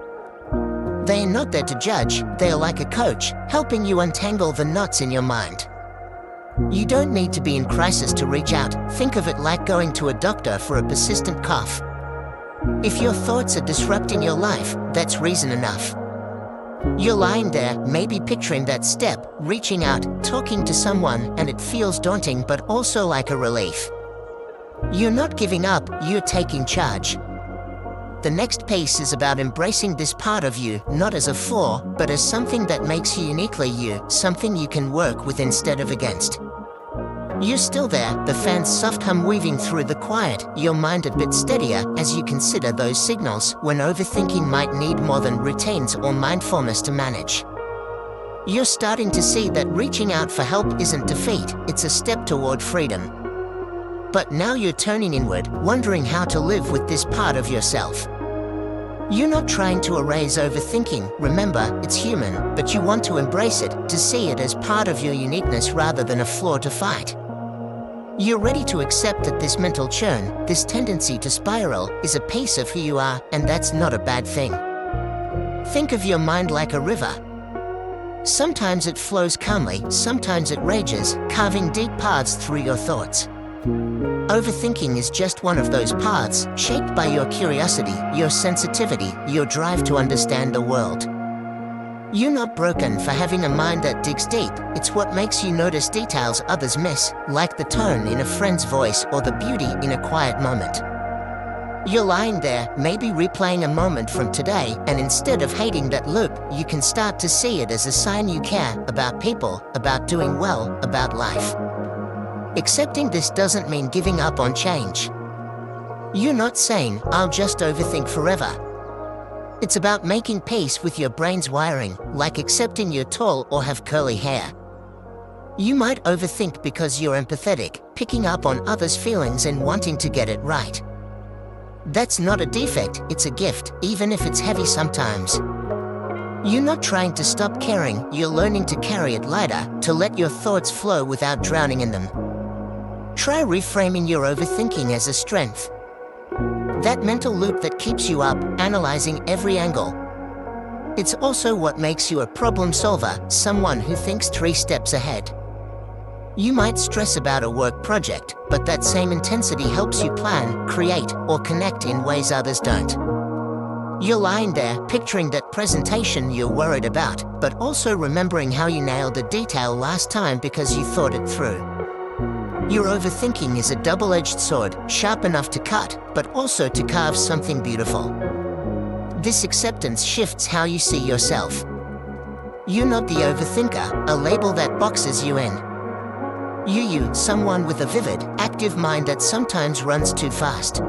S1: They are not there to judge, they are like a coach, helping you untangle the knots in your mind. You don't need to be in crisis to reach out. Think of it like going to a doctor for a persistent cough. If your thoughts are disrupting your life, that's reason enough. You're lying there, maybe picturing that step, reaching out, talking to someone, and it feels daunting but also like a relief. You're not giving up, you're taking charge. The next piece is about embracing this part of you, not as a flaw, but as something that makes you uniquely you, something you can work with instead of against. You're still there, the fan's soft hum weaving through the quiet, your mind a bit steadier as you consider those signals when overthinking might need more than routines or mindfulness to manage. You're starting to see that reaching out for help isn't defeat, it's a step toward freedom. But now you're turning inward, wondering how to live with this part of yourself. You're not trying to erase overthinking, remember, it's human, but you want to embrace it, to see it as part of your uniqueness rather than a flaw to fight. You're ready to accept that this mental churn, this tendency to spiral, is a piece of who you are, and that's not a bad thing. Think of your mind like a river. Sometimes it flows calmly, sometimes it rages, carving deep paths through your thoughts. Overthinking is just one of those paths, shaped by your curiosity, your sensitivity, your drive to understand the world. You're not broken for having a mind that digs deep, it's what makes you notice details others miss, like the tone in a friend's voice or the beauty in a quiet moment. You're lying there, maybe replaying a moment from today, and instead of hating that loop, you can start to see it as a sign you care about people, about doing well, about life. Accepting this doesn't mean giving up on change. You're not saying, "I'll just overthink forever." It's about making peace with your brain's wiring, like accepting you're tall or have curly hair. You might overthink because you're empathetic, picking up on others' feelings and wanting to get it right. That's not a defect, it's a gift, even if it's heavy sometimes. You're not trying to stop caring, you're learning to carry it lighter, to let your thoughts flow without drowning in them. Try reframing your overthinking as a strength. That mental loop that keeps you up, analyzing every angle. It's also what makes you a problem solver, someone who thinks 3 steps ahead. You might stress about a work project, but that same intensity helps you plan, create, or connect in ways others don't. You're lying there, picturing that presentation you're worried about, but also remembering how you nailed a detail last time because you thought it through. Your overthinking is a double-edged sword, sharp enough to cut, but also to carve something beautiful. This acceptance shifts how you see yourself. You're not the overthinker, a label that boxes you in. You're you, someone with a vivid, active mind that sometimes runs too fast.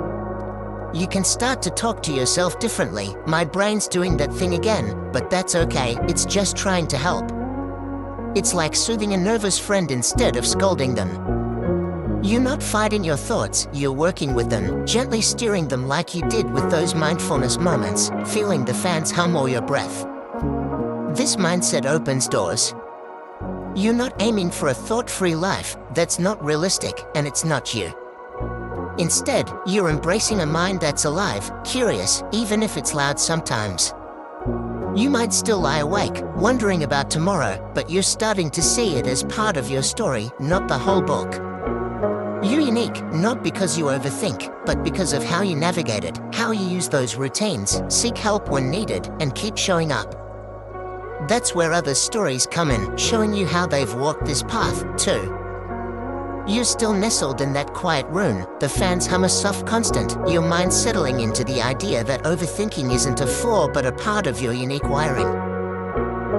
S1: You can start to talk to yourself differently. My brain's doing that thing again, but that's okay, it's just trying to help. It's like soothing a nervous friend instead of scolding them. You're not fighting your thoughts, you're working with them, gently steering them like you did with those mindfulness moments, feeling the fan's hum or your breath. This mindset opens doors. You're not aiming for a thought-free life, that's not realistic, and it's not you. Instead, you're embracing a mind that's alive, curious, even if it's loud sometimes. You might still lie awake, wondering about tomorrow, but you're starting to see it as part of your story, not the whole book. You're unique, not because you overthink, but because of how you navigate it, how you use those routines, seek help when needed, and keep showing up. That's where others' stories come in, showing you how they've walked this path, too. You're still nestled in that quiet room, the fans hum a soft constant, your mind settling into the idea that overthinking isn't a flaw but a part of your unique wiring.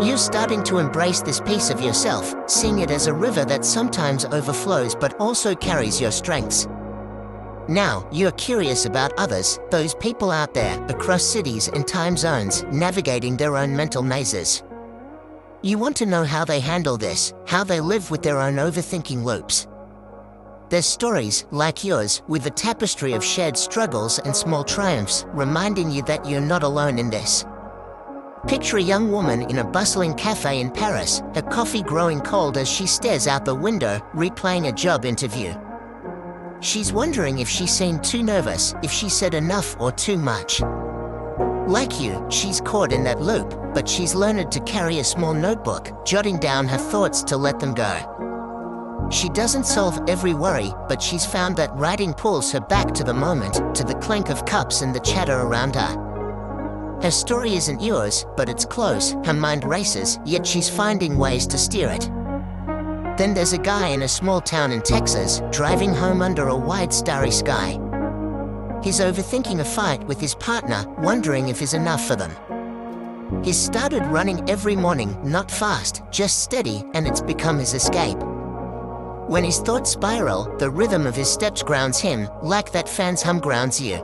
S1: You're starting to embrace this piece of yourself, seeing it as a river that sometimes overflows but also carries your strengths. Now, you're curious about others, those people out there, across cities and time zones, navigating their own mental mazes. You want to know how they handle this, how they live with their own overthinking loops. Their stories, like yours, with a tapestry of shared struggles and small triumphs, reminding you that you're not alone in this. Picture a young woman in a bustling cafe in Paris, her coffee growing cold as she stares out the window, replaying a job interview. She's wondering if she seemed too nervous, if she said enough or too much. Like you, she's caught in that loop, but she's learned to carry a small notebook, jotting down her thoughts to let them go. She doesn't solve every worry, but she's found that writing pulls her back to the moment, to the clink of cups and the chatter around her. Her story isn't yours, but it's close, her mind races, yet she's finding ways to steer it. Then there's a guy in a small town in Texas, driving home under a wide starry sky. He's overthinking a fight with his partner, wondering if it's enough for them. He's started running every morning, not fast, just steady, and it's become his escape. When his thoughts spiral, the rhythm of his steps grounds him, like that fan's hum grounds you.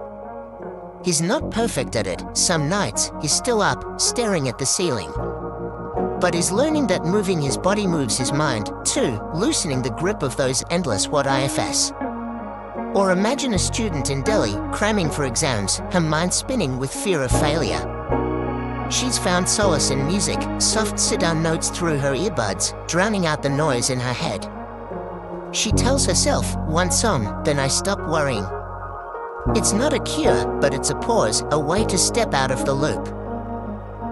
S1: He's not perfect at it, some nights, he's still up, staring at the ceiling. But he's learning that moving his body moves his mind, too, loosening the grip of those endless what ifs. Or imagine a student in Delhi, cramming for exams, her mind spinning with fear of failure. She's found solace in music, soft sit-down notes through her earbuds, drowning out the noise in her head. She tells herself, one song, then I stop worrying. It's not a cure, but it's a pause, a way to step out of the loop.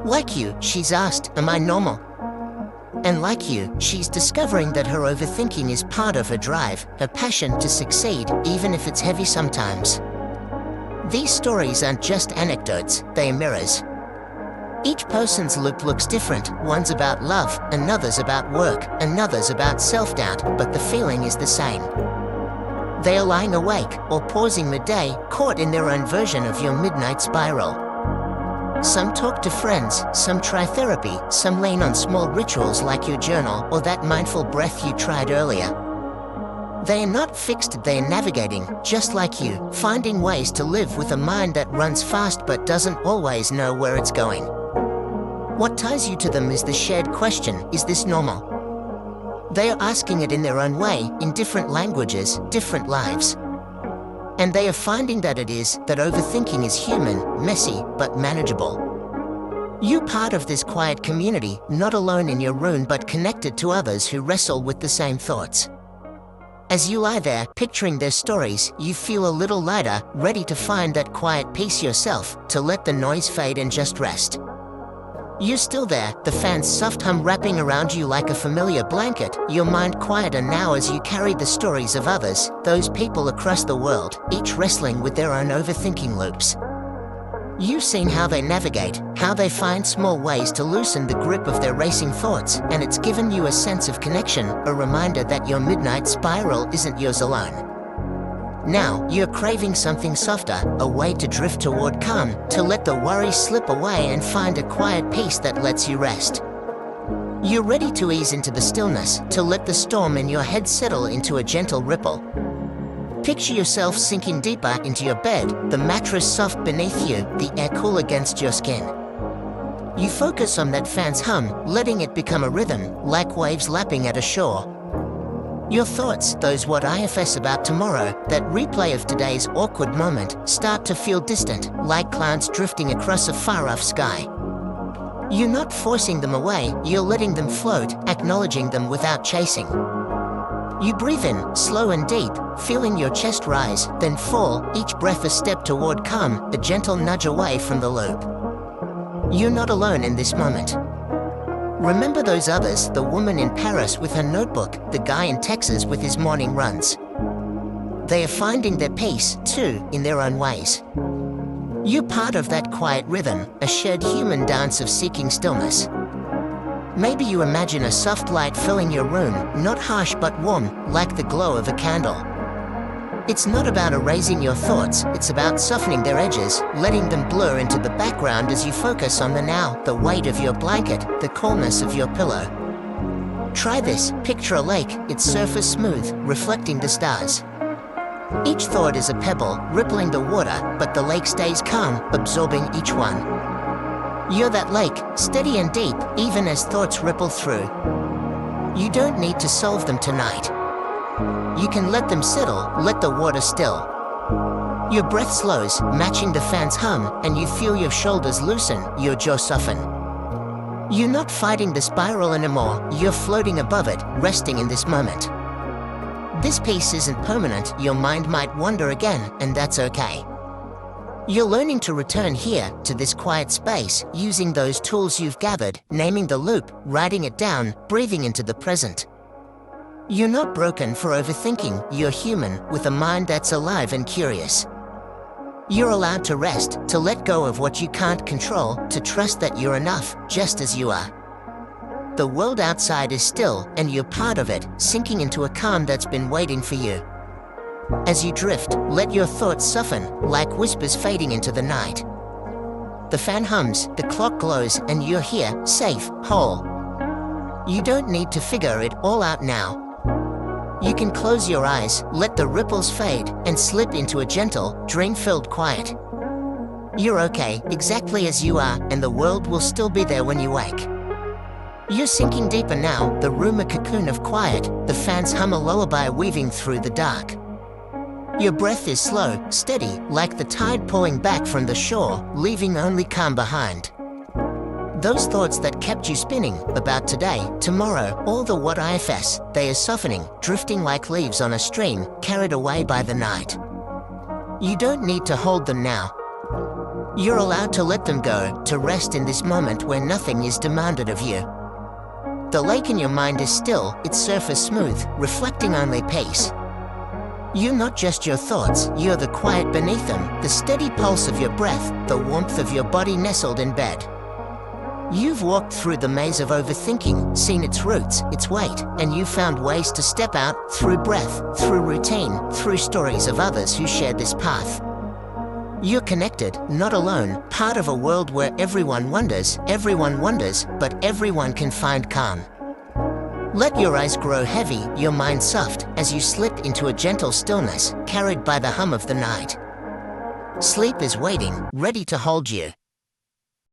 S1: Like you, she's asked, am I normal? And like you, she's discovering that her overthinking is part of her drive, her passion to succeed, even if it's heavy sometimes. These stories aren't just anecdotes, they're mirrors. Each person's loop looks different, one's about love, another's about work, another's about self-doubt, but the feeling is the same. They are lying awake, or pausing midday, caught in their own version of your midnight spiral. Some talk to friends, some try therapy, some lean on small rituals like your journal or that mindful breath you tried earlier. They are not fixed, they are navigating, just like you, finding ways to live with a mind that runs fast but doesn't always know where it's going. What ties you to them is the shared question, is this normal? They are asking it in their own way, in different languages, different lives. And they are finding that it is, that overthinking is human, messy, but manageable. You're part of this quiet community, not alone in your room but connected to others who wrestle with the same thoughts. As you lie there, picturing their stories, you feel a little lighter, ready to find that quiet peace yourself, to let the noise fade and just rest. You're still there, the fan's soft hum wrapping around you like a familiar blanket, your mind quieter now as you carry the stories of others, those people across the world, each wrestling with their own overthinking loops. You've seen how they navigate, how they find small ways to loosen the grip of their racing thoughts, and it's given you a sense of connection, a reminder that your midnight spiral isn't yours alone. Now, you're craving something softer, a way to drift toward calm, to let the worries slip away and find a quiet peace that lets you rest. You're ready to ease into the stillness, to let the storm in your head settle into a gentle ripple. Picture yourself sinking deeper into your bed, the mattress soft beneath you, the air cool against your skin. You focus on that fan's hum, letting it become a rhythm, like waves lapping at a shore. Your thoughts, those what IFS about tomorrow, that replay of today's awkward moment, start to feel distant, like clouds drifting across a far-off sky. You're not forcing them away, you're letting them float, acknowledging them without chasing. You breathe in, slow and deep, feeling your chest rise, then fall, each breath a step toward calm, a gentle nudge away from the loop. You're not alone in this moment. Remember those others, the woman in Paris with her notebook, the guy in Texas with his morning runs. They are finding their peace, too, in their own ways. You're part of that quiet rhythm, a shared human dance of seeking stillness. Maybe you imagine a soft light filling your room, not harsh but warm, like the glow of a candle. It's not about erasing your thoughts, it's about softening their edges, letting them blur into the background as you focus on the now, the weight of your blanket, the coolness of your pillow. Try this, picture a lake, its surface smooth, reflecting the stars. Each thought is a pebble, rippling the water, but the lake stays calm, absorbing each one. You're that lake, steady and deep, even as thoughts ripple through. You don't need to solve them tonight. You can let them settle, let the water still. Your breath slows, matching the fan's hum, and you feel your shoulders loosen, your jaw soften. You're not fighting the spiral anymore, you're floating above it, resting in this moment. This peace isn't permanent, your mind might wander again, and that's okay. You're learning to return here, to this quiet space, using those tools you've gathered, naming the loop, writing it down, breathing into the present. You're not broken for overthinking, you're human, with a mind that's alive and curious. You're allowed to rest, to let go of what you can't control, to trust that you're enough, just as you are. The world outside is still, and you're part of it, sinking into a calm that's been waiting for you. As you drift, let your thoughts soften, like whispers fading into the night. The fan hums, the clock glows, and you're here, safe, whole. You don't need to figure it all out now. You can close your eyes, let the ripples fade, and slip into a gentle, dream-filled quiet. You're okay, exactly as you are, and the world will still be there when you wake. You're sinking deeper now, the room a cocoon of quiet, the fans hum a lullaby weaving through the dark. Your breath is slow, steady, like the tide pulling back from the shore, leaving only calm behind. Those thoughts that kept you spinning, about today, tomorrow, all the what ifs, they are softening, drifting like leaves on a stream, carried away by the night. You don't need to hold them now. You're allowed to let them go, to rest in this moment where nothing is demanded of you. The lake in your mind is still, its surface smooth, reflecting only peace. You're not just your thoughts, you're the quiet beneath them, the steady pulse of your breath, the warmth of your body nestled in bed. You've walked through the maze of overthinking, seen its roots, its weight, and you've found ways to step out, through breath, through routine, through stories of others who shared this path. You're connected, not alone, part of a world where everyone wonders, but everyone can find calm. Let your eyes grow heavy, your mind soft, as you slip into a gentle stillness, carried by the hum of the night. Sleep is waiting, ready to hold you.